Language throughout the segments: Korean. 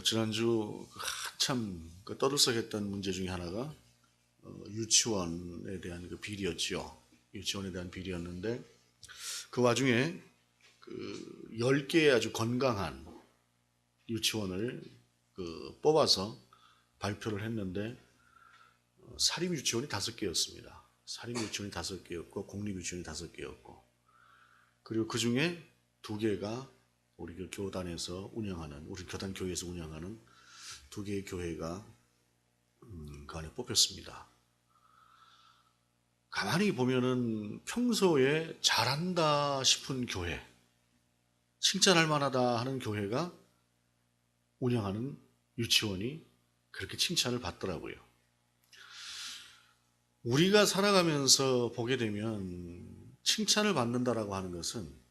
지난주 한참 떠들썩했던 문제 중에 하나가 유치원에 대한 그 비리였죠. 유치원에 대한 비리였는데 그 와중에 그 10개의 아주 건강한 유치원을 뽑아서 발표를 했는데 사립 유치원이 5개였습니다. 사립 유치원이 5개였고 공립 유치원이 5개였고 그리고 그 중에 2개가 우리 그 교단에서 운영하는 우리 교단 교회에서 운영하는 2개의 교회가 그 안에 뽑혔습니다. 가만히 보면은 평소에 잘한다 싶은 교회, 칭찬할 만하다 하는 교회가 운영하는 유치원이 그렇게 칭찬을 받더라고요. 우리가 살아가면서 보게 되면 칭찬을 받는다라고 하는 것은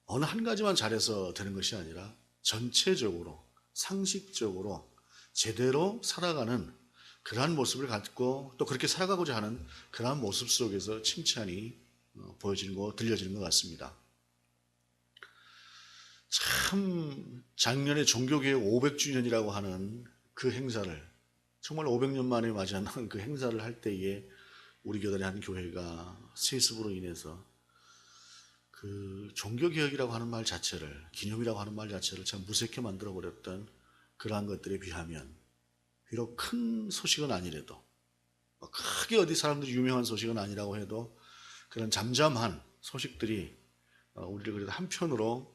어느 한 가지만 잘해서 되는 것이 아니라 전체적으로 상식적으로 제대로 살아가는 그러한 모습을 갖고 또 그렇게 살아가고자 하는 그러한 모습 속에서 칭찬이 보여지는 거 들려지는 것 같습니다. 참 작년에 종교개혁 500주년이라고 하는 그 행사를 정말 500년 만에 맞이하는 그 행사를 할 때에 우리 교단의 한 교회가 세습으로 인해서 그 종교개혁이라고 하는 말 자체를, 기념이라고 하는 말 자체를 참 무색해 만들어버렸던 그러한 것들에 비하면 비록 큰 소식은 아니래도 크게 어디 사람들이 유명한 소식은 아니라고 해도 그런 잠잠한 소식들이 우리를 그래도 한편으로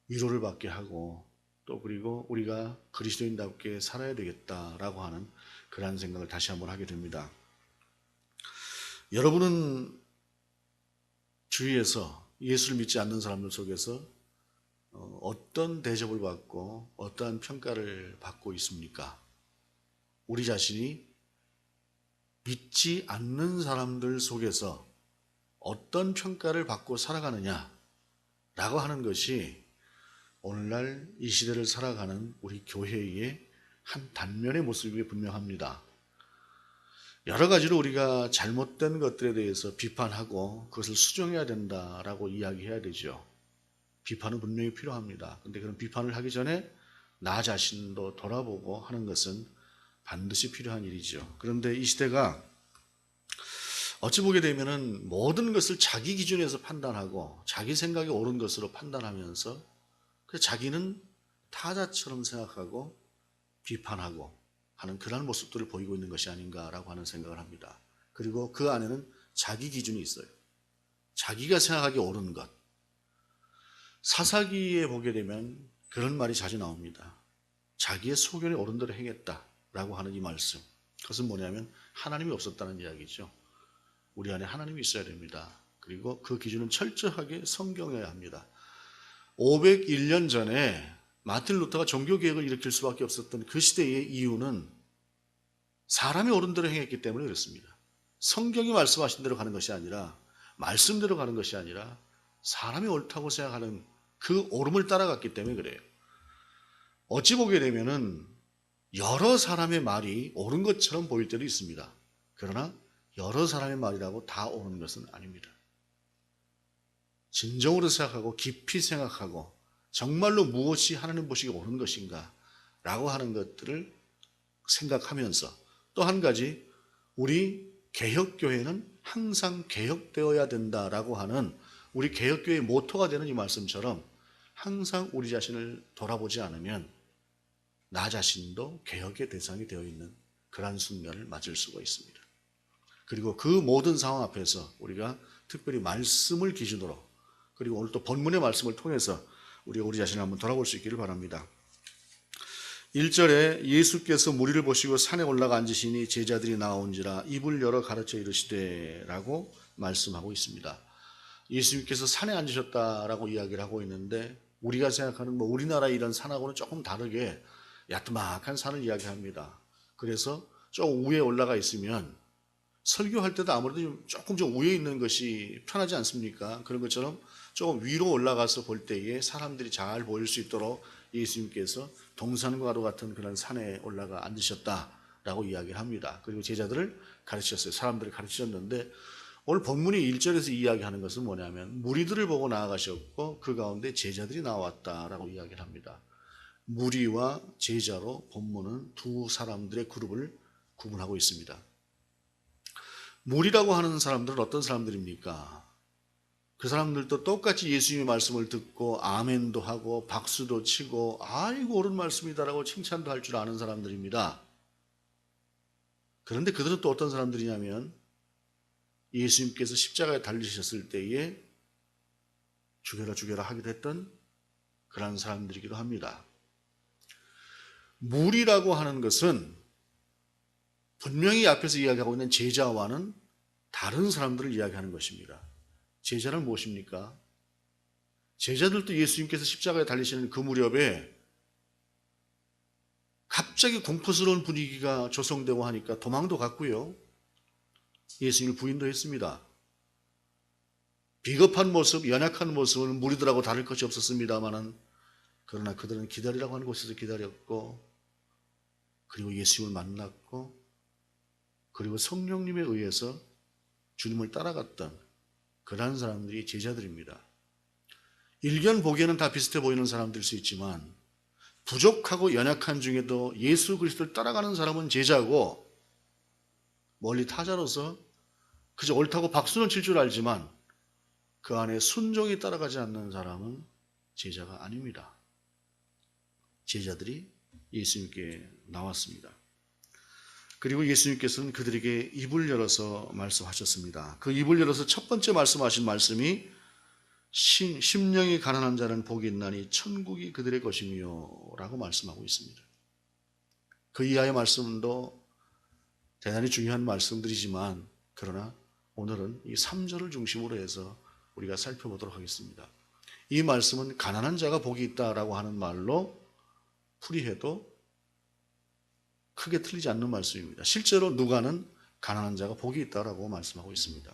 위로를 받게 하고 또 그리고 우리가 그리스도인답게 살아야 되겠다라고 하는 그러한 생각을 다시 한번 하게 됩니다. 여러분은 주위에서 예수를 믿지 않는 사람들 속에서 어떤 대접을 받고 어떠한 평가를 받고 있습니까? 우리 자신이 믿지 않는 사람들 속에서 어떤 평가를 받고 살아가느냐라고 하는 것이 오늘날 이 시대를 살아가는 우리 교회의 한 단면의 모습이 분명합니다. 여러 가지로 우리가 잘못된 것들에 대해서 비판하고 그것을 수정해야 된다라고 이야기해야 되죠. 비판은 분명히 필요합니다. 그런데 그런 비판을 하기 전에 나 자신도 돌아보고 하는 것은 반드시 필요한 일이죠. 그런데 이 시대가 어찌 보게 되면은 모든 것을 자기 기준에서 판단하고 자기 생각이 옳은 것으로 판단하면서 자기는 타자처럼 생각하고 비판하고 하는 그런 모습들을 보이고 있는 것이 아닌가라고 하는 생각을 합니다. 그리고 그 안에는 자기 기준이 있어요. 자기가 생각하기 옳은 것. 사사기에 보게 되면 그런 말이 자주 나옵니다. 자기의 소견에 옳은 대로 행했다라고 하는 이 말씀. 그것은 뭐냐면 하나님이 없었다는 이야기죠. 우리 안에 하나님이 있어야 됩니다. 그리고 그 기준은 철저하게 성경이어야 합니다. 501년 전에 마틴 루터가 종교개혁을 일으킬 수밖에 없었던 그 시대의 이유는 사람이 옳은 대로 행했기 때문에 그렇습니다. 성경이 말씀하신 대로 가는 것이 아니라 말씀대로 가는 것이 아니라 사람이 옳다고 생각하는 그 옳음을 따라갔기 때문에 그래요. 어찌 보게 되면은 여러 사람의 말이 옳은 것처럼 보일 때도 있습니다. 그러나 여러 사람의 말이라고 다 옳은 것은 아닙니다. 진정으로 생각하고 깊이 생각하고 정말로 무엇이 하나님 보시기에 옳은 것인가 라고 하는 것들을 생각하면서 또 한 가지 우리 개혁교회는 항상 개혁되어야 된다라고 하는 우리 개혁교회의 모토가 되는 이 말씀처럼 항상 우리 자신을 돌아보지 않으면 나 자신도 개혁의 대상이 되어 있는 그러한 순간을 맞을 수가 있습니다. 그리고 그 모든 상황 앞에서 우리가 특별히 말씀을 기준으로 그리고 오늘 또 본문의 말씀을 통해서 우리가 우리 자신을 한번 돌아볼 수 있기를 바랍니다. 1절에 예수께서 무리를 보시고 산에 올라가 앉으시니 제자들이 나온지라 입을 열어 가르쳐 이르시되 라고 말씀하고 있습니다. 예수님께서 산에 앉으셨다라고 이야기를 하고 있는데 우리가 생각하는 우리나라 이런 산하고는 조금 다르게 야트막한 산을 이야기합니다. 그래서 좀 위에 올라가 있으면 설교할 때도 아무래도 조금 좀 위에 있는 것이 편하지 않습니까? 그런 것처럼 조금 위로 올라가서 볼 때에 사람들이 잘 보일 수 있도록 예수님께서 동산과도 같은 그런 산에 올라가 앉으셨다라고 이야기를 합니다. 그리고 제자들을 가르치셨어요. 사람들을 가르치셨는데 오늘 본문이 1절에서 이야기하는 것은 뭐냐면 무리들을 보고 나아가셨고 그 가운데 제자들이 나왔다라고 이야기를 합니다. 무리와 제자로 본문은 두 사람들의 그룹을 구분하고 있습니다. 무리라고 하는 사람들은 어떤 사람들입니까? 그 사람들도 똑같이 예수님의 말씀을 듣고 아멘도 하고 박수도 치고 아이고 옳은 말씀이다라고 칭찬도 할 줄 아는 사람들입니다. 그런데 그들은 또 어떤 사람들이냐면 예수님께서 십자가에 달리셨을 때에 죽여라 죽여라 하기도 했던 그런 사람들이기도 합니다. 무리라고 하는 것은 분명히 앞에서 이야기하고 있는 제자와는 다른 사람들을 이야기하는 것입니다. 제자는 무엇입니까? 제자들도 예수님께서 십자가에 달리시는 그 무렵에 갑자기 공포스러운 분위기가 조성되고 하니까 도망도 갔고요. 예수님을 부인도 했습니다. 비겁한 모습, 연약한 모습은 무리들하고 다를 것이 없었습니다마는 그러나 그들은 기다리라고 하는 곳에서 기다렸고 그리고 예수님을 만났고 그리고 성령님에 의해서 주님을 따라갔던 그러한 사람들이 제자들입니다. 일견 보기에는 다 비슷해 보이는 사람들일 수 있지만 부족하고 연약한 중에도 예수 그리스도를 따라가는 사람은 제자고 멀리 타자로서 그저 옳다고 박수는 칠 줄 알지만 그 안에 순종이 따라가지 않는 사람은 제자가 아닙니다. 제자들이 예수님께 나왔습니다. 그리고 예수님께서는 그들에게 입을 열어서 말씀하셨습니다. 그 입을 열어서 첫 번째 말씀하신 말씀이 심령이 가난한 자는 복이 있나니 천국이 그들의 것이며 라고 말씀하고 있습니다. 그 이하의 말씀도 대단히 중요한 말씀들이지만 그러나 오늘은 이 3절을 중심으로 해서 우리가 살펴보도록 하겠습니다. 이 말씀은 가난한 자가 복이 있다라고 하는 말로 풀이해도 크게 틀리지 않는 말씀입니다. 실제로 누가는 가난한 자가 복이 있다라고 말씀하고 있습니다.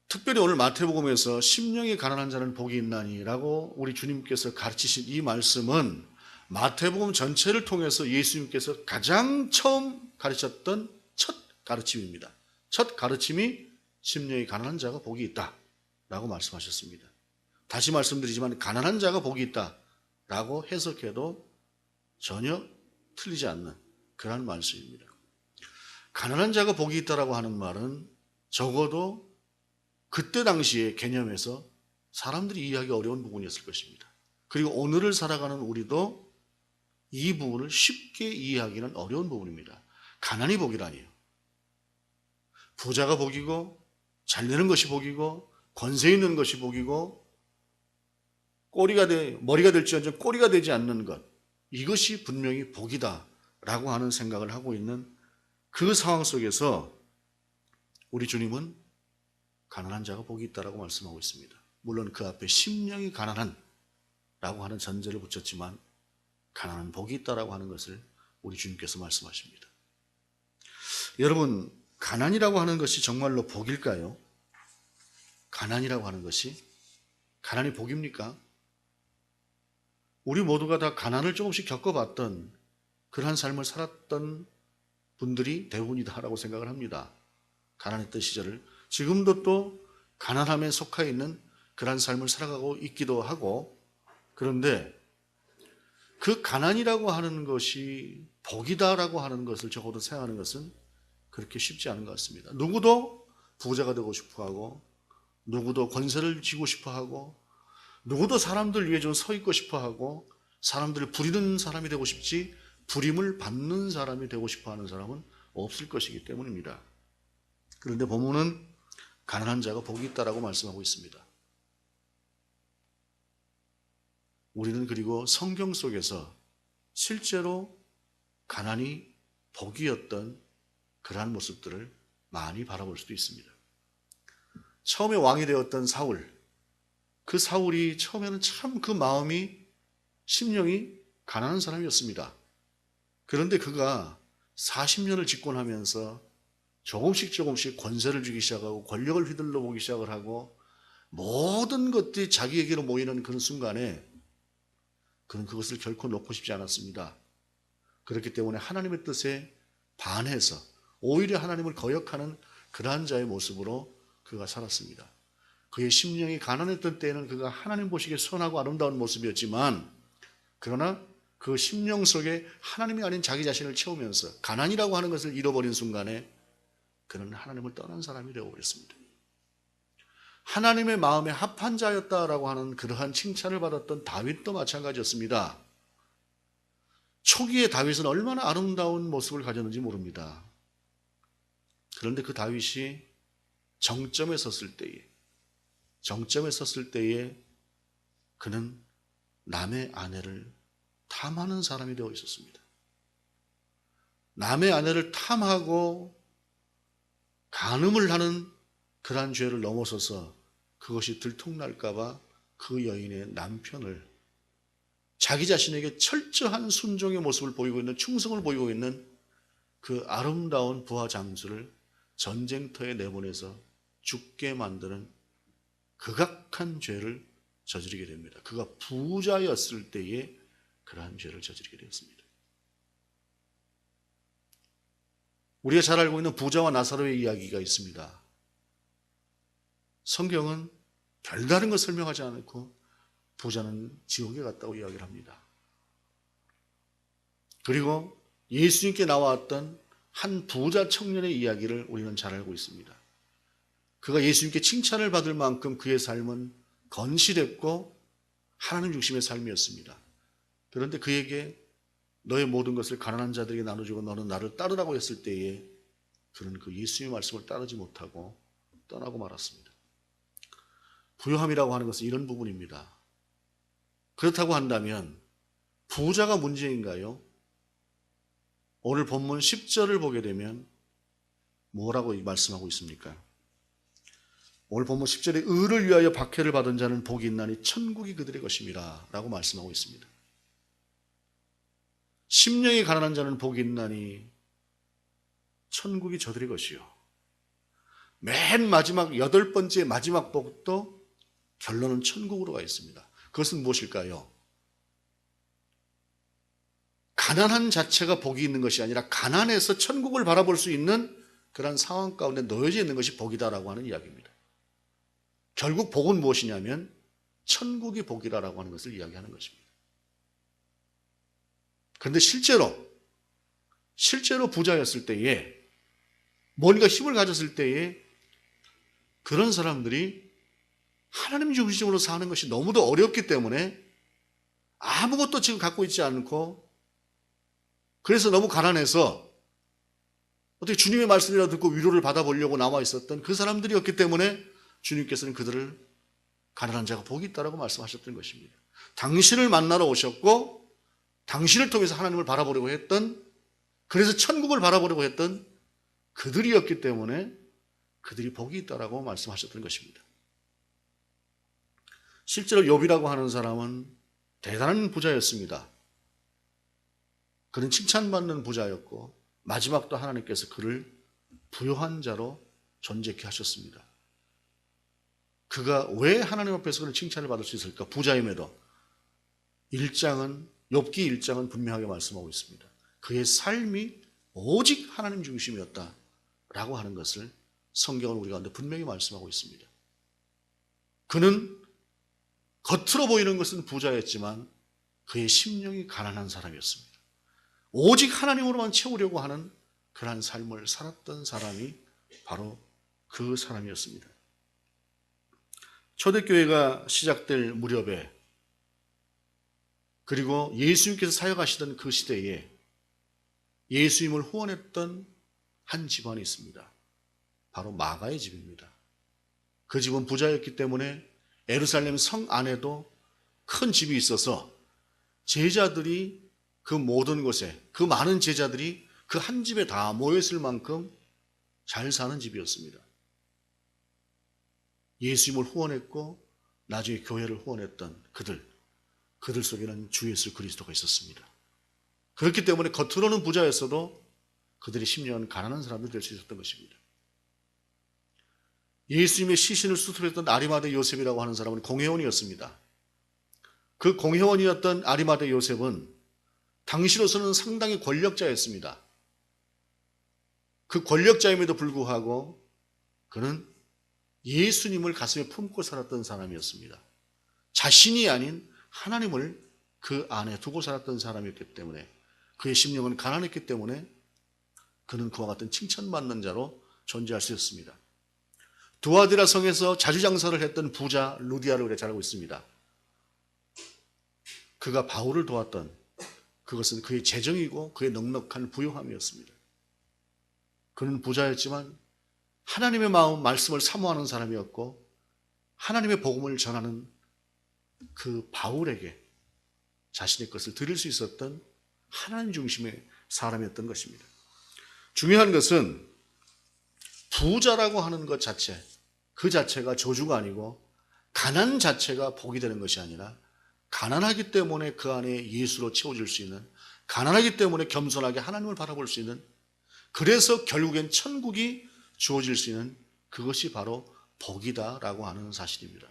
특별히 오늘 마태복음에서 심령이 가난한 자는 복이 있나니라고 우리 주님께서 가르치신 이 말씀은 마태복음 전체를 통해서 예수님께서 가장 처음 가르쳤던 첫 가르침입니다. 첫 가르침이 심령이 가난한 자가 복이 있다라고 말씀하셨습니다. 다시 말씀드리지만 가난한 자가 복이 있다라고 해석해도 전혀 틀리지 않는 그런 말씀입니다. 가난한 자가 복이 있다라고 하는 말은 적어도 그때 당시의 개념에서 사람들이 이해하기 어려운 부분이었을 것입니다. 그리고 오늘을 살아가는 우리도 이 부분을 쉽게 이해하기는 어려운 부분입니다. 가난이 복이라니요. 부자가 복이고 잘 되는 것이 복이고 권세 있는 것이 복이고 머리가 될지언정 꼬리가 되지 않는 것, 이것이 분명히 복이다라고 하는 생각을 하고 있는 그 상황 속에서 우리 주님은 가난한 자가 복이 있다라고 말씀하고 있습니다. 물론 그 앞에 심령이 가난한 라고 하는 전제를 붙였지만 가난한 복이 있다라고 하는 것을 우리 주님께서 말씀하십니다. 여러분, 가난이라고 하는 것이 정말로 복일까요? 가난이라고 하는 것이 가난이 복입니까? 우리 모두가 다 가난을 조금씩 겪어봤던 그러한 삶을 살았던 분들이 대부분이다라고 생각을 합니다. 가난했던 시절을 지금도 또 가난함에 속해 있는 그러한 삶을 살아가고 있기도 하고, 그런데 그 가난이라고 하는 것이 복이다라고 하는 것을 적어도 생각하는 것은 그렇게 쉽지 않은 것 같습니다. 누구도 부자가 되고 싶어하고 누구도 권세를 쥐고 싶어하고 누구도 사람들 위에 좀 서 있고 싶어하고 사람들을 부리는 사람이 되고 싶지 부림을 받는 사람이 되고 싶어하는 사람은 없을 것이기 때문입니다. 그런데 본문은 가난한 자가 복이 있다라고 말씀하고 있습니다. 우리는 그리고 성경 속에서 실제로 가난이 복이었던 그러한 모습들을 많이 바라볼 수도 있습니다. 처음에 왕이 되었던 사울, 그 사울이 처음에는 참 그 마음이 심령이 가난한 사람이었습니다. 그런데 그가 40년을 집권하면서 조금씩 권세를 주기 시작하고 권력을 휘둘러 보기 시작을 하고 모든 것들이 자기에게로 모이는 그런 순간에 그는 그것을 결코 놓고 싶지 않았습니다. 그렇기 때문에 하나님의 뜻에 반해서 오히려 하나님을 거역하는 그러한 자의 모습으로 그가 살았습니다. 그의 심령이 가난했던 때에는 그가 하나님 보시기에 선하고 아름다운 모습이었지만, 그러나 그 심령 속에 하나님이 아닌 자기 자신을 채우면서 가난이라고 하는 것을 잃어버린 순간에 그는 하나님을 떠난 사람이 되어버렸습니다. 하나님의 마음에 합한 자였다라고 하는 그러한 칭찬을 받았던 다윗도 마찬가지였습니다. 초기에 다윗은 얼마나 아름다운 모습을 가졌는지 모릅니다. 그런데 그 다윗이 정점에 섰을 때에 그는 남의 아내를 탐하는 사람이 되어 있었습니다. 남의 아내를 탐하고 간음을 하는 그러한 죄를 넘어서서 그것이 들통날까 봐 그 여인의 남편을, 자기 자신에게 철저한 순종의 모습을 보이고 있는, 충성을 보이고 있는 그 아름다운 부하 장수를 전쟁터에 내보내서 죽게 만드는 극악한 죄를 저지르게 됩니다. 그가 부자였을 때에 그러한 죄를 저지르게 되었습니다. 우리가 잘 알고 있는 부자와 나사로의 이야기가 있습니다. 성경은 별다른 것 설명하지 않고 부자는 지옥에 갔다고 이야기를 합니다. 그리고 예수님께 나왔던 한 부자 청년의 이야기를 우리는 잘 알고 있습니다. 그가 예수님께 칭찬을 받을 만큼 그의 삶은 건실했고 하나님 중심의 삶이었습니다. 그런데 그에게 너의 모든 것을 가난한 자들에게 나눠주고 너는 나를 따르라고 했을 때에 그는 그 예수님의 말씀을 따르지 못하고 떠나고 말았습니다. 부요함이라고 하는 것은 이런 부분입니다. 그렇다고 한다면 부자가 문제인가요? 오늘 본문 10절을 보게 되면 뭐라고 말씀하고 있습니까? 오늘 본문 10절에 의를 위하여 박해를 받은 자는 복이 있나니 천국이 그들의 것임이라 라고 말씀하고 있습니다. 심령이 가난한 자는 복이 있나니 천국이 저들의 것이요. 맨 마지막 8번째 마지막 복도 결론은 천국으로 가 있습니다. 그것은 무엇일까요? 가난한 자체가 복이 있는 것이 아니라 가난해서 천국을 바라볼 수 있는 그런 상황 가운데 놓여져 있는 것이 복이다라고 하는 이야기입니다. 결국 복은 무엇이냐면 천국이 복이라고 하는 것을 이야기하는 것입니다. 그런데 실제로 부자였을 때에, 뭔가 힘을 가졌을 때에 그런 사람들이 하나님 중심으로 사는 것이 너무도 어렵기 때문에 아무것도 지금 갖고 있지 않고, 그래서 너무 가난해서 어떻게 주님의 말씀이라도 듣고 위로를 받아보려고 나와 있었던 그 사람들이었기 때문에 주님께서는 그들을 가난한 자가 복이 있다라고 말씀하셨던 것입니다. 당신을 만나러 오셨고 당신을 통해서 하나님을 바라보려고 했던, 그래서 천국을 바라보려고 했던 그들이었기 때문에 그들이 복이 있다라고 말씀하셨던 것입니다. 실제로 욥이라고 하는 사람은 대단한 부자였습니다. 그는 칭찬받는 부자였고 마지막도 하나님께서 그를 부요한 자로 존재케 하셨습니다. 그가 왜 하나님 앞에서 그런 칭찬을 받을 수 있을까? 부자임에도 욥기 1장은 분명하게 말씀하고 있습니다. 그의 삶이 오직 하나님 중심이었다라고 하는 것을 성경은 우리 가운데 분명히 말씀하고 있습니다. 그는 겉으로 보이는 것은 부자였지만 그의 심령이 가난한 사람이었습니다. 오직 하나님으로만 채우려고 하는 그러한 삶을 살았던 사람이 바로 그 사람이었습니다. 초대교회가 시작될 무렵에, 그리고 예수님께서 사역하시던 그 시대에 예수님을 후원했던 한 집안이 있습니다. 바로 마가의 집입니다. 그 집은 부자였기 때문에 예루살렘 성 안에도 큰 집이 있어서 제자들이 그 모든 곳에, 그 많은 제자들이 그 한 집에 다 모였을 만큼 잘 사는 집이었습니다. 예수님을 후원했고 나중에 교회를 후원했던 그들 속에는 주 예수 그리스도가 있었습니다. 그렇기 때문에 겉으로는 부자였어도 그들의 심령은 가난한 사람들이 될 수 있었던 것입니다. 예수님의 시신을 수술했던 아리마대 요셉이라고 하는 사람은 공회원이었습니다. 그 공회원이었던 아리마대 요셉은 당시로서는 상당히 권력자였습니다. 그 권력자임에도 불구하고 그는 예수님을 가슴에 품고 살았던 사람이었습니다. 자신이 아닌 하나님을 그 안에 두고 살았던 사람이었기 때문에, 그의 심령은 가난했기 때문에 그는 그와 같은 칭찬받는 자로 존재할 수 있었습니다. 두아디라 성에서 자주장사를 했던 부자 루디아를 우리가 잘 알고 있습니다. 그가 바울을 도왔던 그것은 그의 재정이고 그의 넉넉한 부유함이었습니다. 그는 부자였지만 하나님의 말씀을 사모하는 사람이었고, 하나님의 복음을 전하는 그 바울에게 자신의 것을 드릴 수 있었던 하나님 중심의 사람이었던 것입니다. 중요한 것은 부자라고 하는 것 자체, 그 자체가 저주가 아니고 가난 자체가 복이 되는 것이 아니라, 가난하기 때문에 그 안에 예수로 채워질 수 있는, 가난하기 때문에 겸손하게 하나님을 바라볼 수 있는, 그래서 결국엔 천국이 주어질 수 있는 그것이 바로 복이다라고 하는 사실입니다.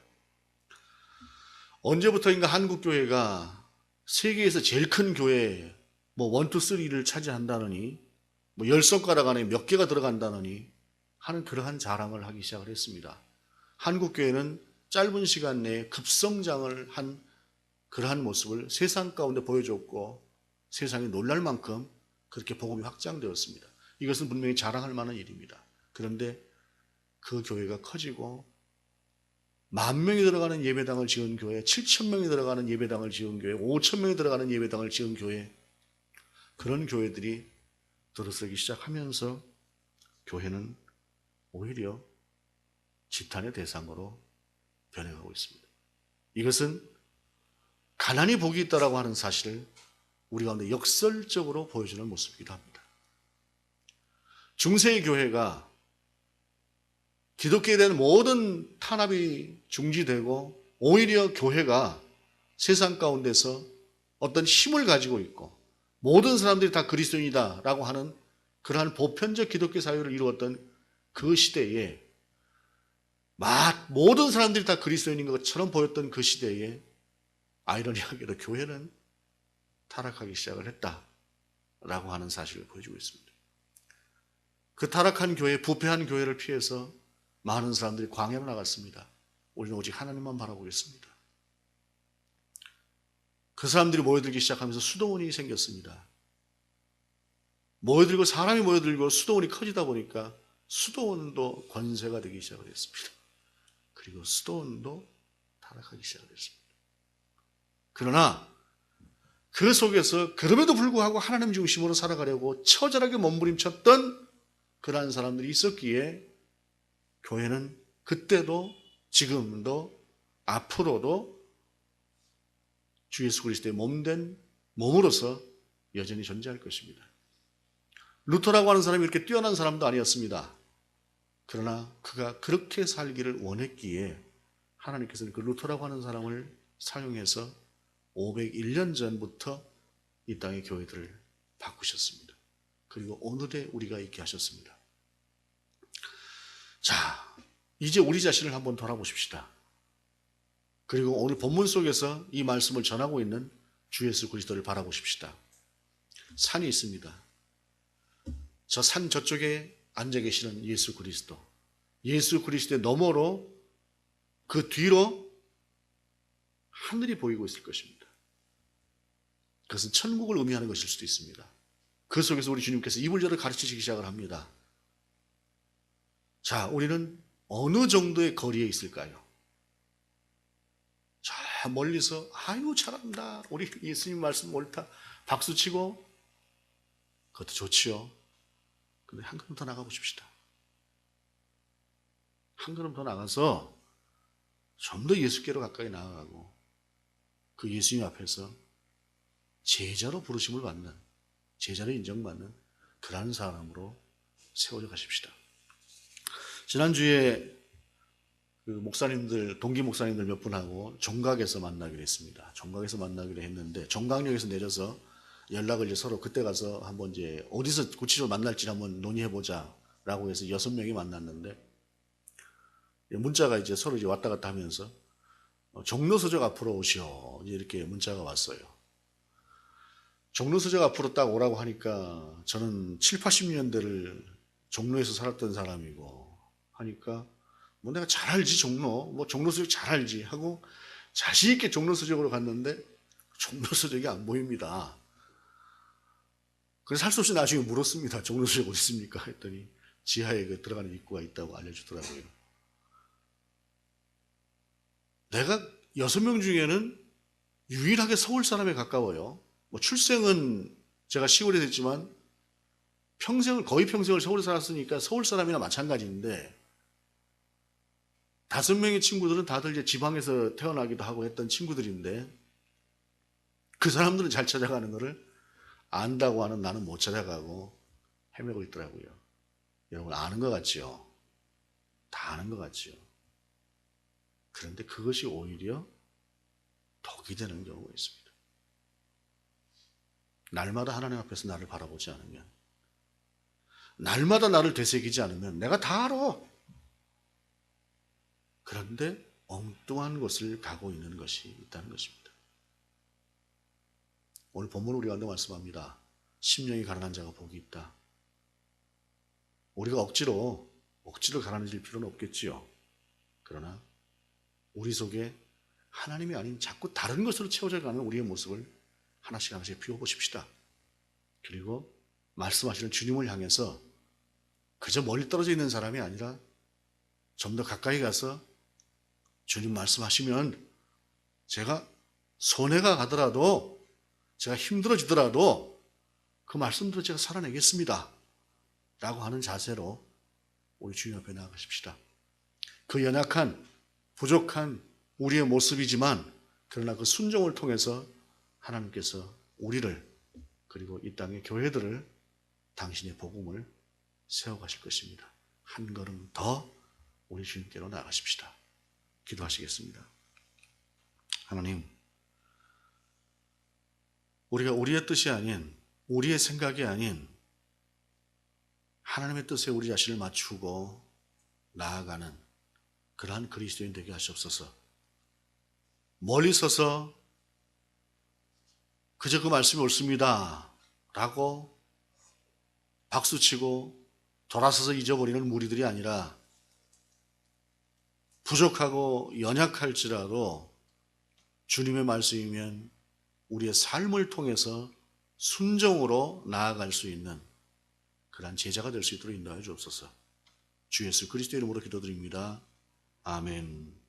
언제부터인가 한국교회가 세계에서 제일 큰 교회 1, 2, 3를 차지한다느니, 10손가락 안에 몇 개가 들어간다느니 하는 그러한 자랑을 하기 시작을 했습니다. 한국교회는 짧은 시간 내에 급성장을 한 그러한 모습을 세상 가운데 보여줬고, 세상이 놀랄 만큼 그렇게 복음이 확장되었습니다. 이것은 분명히 자랑할 만한 일입니다. 그런데 그 교회가 커지고 10,000명이 들어가는 예배당을 지은 교회, 7,000명이 들어가는 예배당을 지은 교회, 5,000명이 들어가는 예배당을 지은 교회, 그런 교회들이 들어서기 시작하면서 교회는 오히려 지탄의 대상으로 변해가고 있습니다. 이것은 가난이 복이 있다라고 하는 사실을 우리 가운데 역설적으로 보여주는 모습이기도 합니다. 중세의 교회가 기독교에 대한 모든 탄압이 중지되고, 오히려 교회가 세상 가운데서 어떤 힘을 가지고 있고 모든 사람들이 다 그리스도인이다라고 하는 그러한 보편적 기독교 사회를 이루었던 그 시대에, 모든 사람들이 다 그리스도인인 것처럼 보였던 그 시대에 아이러니하게도 교회는 타락하기 시작을 했다라고 하는 사실을 보여주고 있습니다. 그 타락한 교회, 부패한 교회를 피해서 많은 사람들이 광야로 나갔습니다. 우리는 오직 하나님만 바라보겠습니다. 그 사람들이 모여들기 시작하면서 수도원이 생겼습니다. 모여들고 사람이 모여들고 수도원이 커지다 보니까 수도원도 권세가 되기 시작을 했습니다. 그리고 수도원도 타락하기 시작을 했습니다. 그러나 그 속에서 그럼에도 불구하고 하나님 중심으로 살아가려고 처절하게 몸부림쳤던 그러한 사람들이 있었기에 교회는 그때도 지금도 앞으로도 주 예수 그리스도의 몸된 몸으로서 여전히 존재할 것입니다. 루터라고 하는 사람이 이렇게 뛰어난 사람도 아니었습니다. 그러나 그가 그렇게 살기를 원했기에 하나님께서는 그 루터라고 하는 사람을 사용해서 501년 전부터 이 땅의 교회들을 바꾸셨습니다. 그리고 오늘에 우리가 있게 하셨습니다. 자, 이제 우리 자신을 한번 돌아보십시다. 그리고 오늘 본문 속에서 이 말씀을 전하고 있는 주 예수 그리스도를 바라보십시다. 산이 있습니다. 저 산 저쪽에 앉아 계시는 예수 그리스도, 예수 그리스도의 너머로 그 뒤로 하늘이 보이고 있을 것입니다. 그것은 천국을 의미하는 것일 수도 있습니다. 그 속에서 우리 주님께서 이불절을 가르치시기 시작을 합니다. 자, 우리는 어느 정도의 거리에 있을까요? 저 멀리서 아유 잘한다, 우리 예수님 말씀 옳다 박수치고, 그것도 좋지요. 근데 한 걸음 더 나가보십시다. 한 걸음 더 나가서 좀 더 예수께로 가까이 나아가고 그 예수님 앞에서 제자로 부르심을 받는, 제자로 인정받는 그러한 사람으로 세워져 가십시다. 지난주에 그 목사님들, 동기 목사님들 몇 분하고 종각에서 만나기로 했습니다. 종각에서 만나기로 했는데 종각역에서 내려서 연락을 이제 서로 그때 가서 한번 이제 어디서 구체적으로 만날지 한번 논의해보자라고 해서 6명이 만났는데, 문자가 이제 서로 이제 왔다 갔다 하면서 종로서적 앞으로 오시오, 이렇게 문자가 왔어요. 종로서적 앞으로 딱 오라고 하니까 저는 7, 80년대를 종로에서 살았던 사람이고 하니까 뭐 내가 잘 알지 종로, 뭐 종로 서적 잘 알지 하고 자신 있게 종로 서적으로 갔는데 종로 서적이 안 보입니다. 그래서 할 수 없이 나중에 물었습니다. 종로 서적 어디 있습니까? 했더니 지하에 그 들어가는 입구가 있다고 알려주더라고요. 내가 6명 중에는 유일하게 서울 사람에 가까워요. 뭐 출생은 제가 시골에 됐지만 거의 평생을 서울에 살았으니까 서울 사람이나 마찬가지인데 5명의 친구들은 다들 이제 지방에서 태어나기도 하고 했던 친구들인데 그 사람들은 잘 찾아가는 거를 안다고 하는 나는 못 찾아가고 헤매고 있더라고요. 여러분 아는 것 같지요? 다 아는 것 같지요? 그런데 그것이 오히려 독이 되는 경우가 있습니다. 날마다 하나님 앞에서 나를 바라보지 않으면, 날마다 나를 되새기지 않으면 내가 다 알아. 그런데 엉뚱한 곳을 가고 있는 것이 있다는 것입니다. 오늘 본문 우리 가운데 말씀합니다. 심령이 가난한 자가 복이 있다. 우리가 억지로 가난해질 필요는 없겠지요. 그러나 우리 속에 하나님이 아닌 자꾸 다른 것으로 채워져가는 우리의 모습을 하나씩 하나씩 비워보십시다. 그리고 말씀하시는 주님을 향해서 그저 멀리 떨어져 있는 사람이 아니라 좀 더 가까이 가서 주님 말씀하시면 제가 손해가 가더라도 제가 힘들어지더라도 그 말씀대로 제가 살아내겠습니다. 라고 하는 자세로 우리 주님 앞에 나아가십시다. 그 연약한, 부족한 우리의 모습이지만 그러나 그 순종을 통해서 하나님께서 우리를 그리고 이 땅의 교회들을 당신의 복음을 세워가실 것입니다. 한 걸음 더 우리 주님께로 나아가십시다. 기도하시겠습니다. 하나님, 우리가 우리의 뜻이 아닌, 우리의 생각이 아닌 하나님의 뜻에 우리 자신을 맞추고 나아가는 그러한 그리스도인 되게 하시옵소서. 멀리 서서 그저 그 말씀이 옳습니다 라고 박수치고 돌아서서 잊어버리는 무리들이 아니라 부족하고 연약할지라도 주님의 말씀이면 우리의 삶을 통해서 순종으로 나아갈 수 있는 그러한 제자가 될 수 있도록 인도하여 주옵소서. 주 예수 그리스도의 이름으로 기도드립니다. 아멘.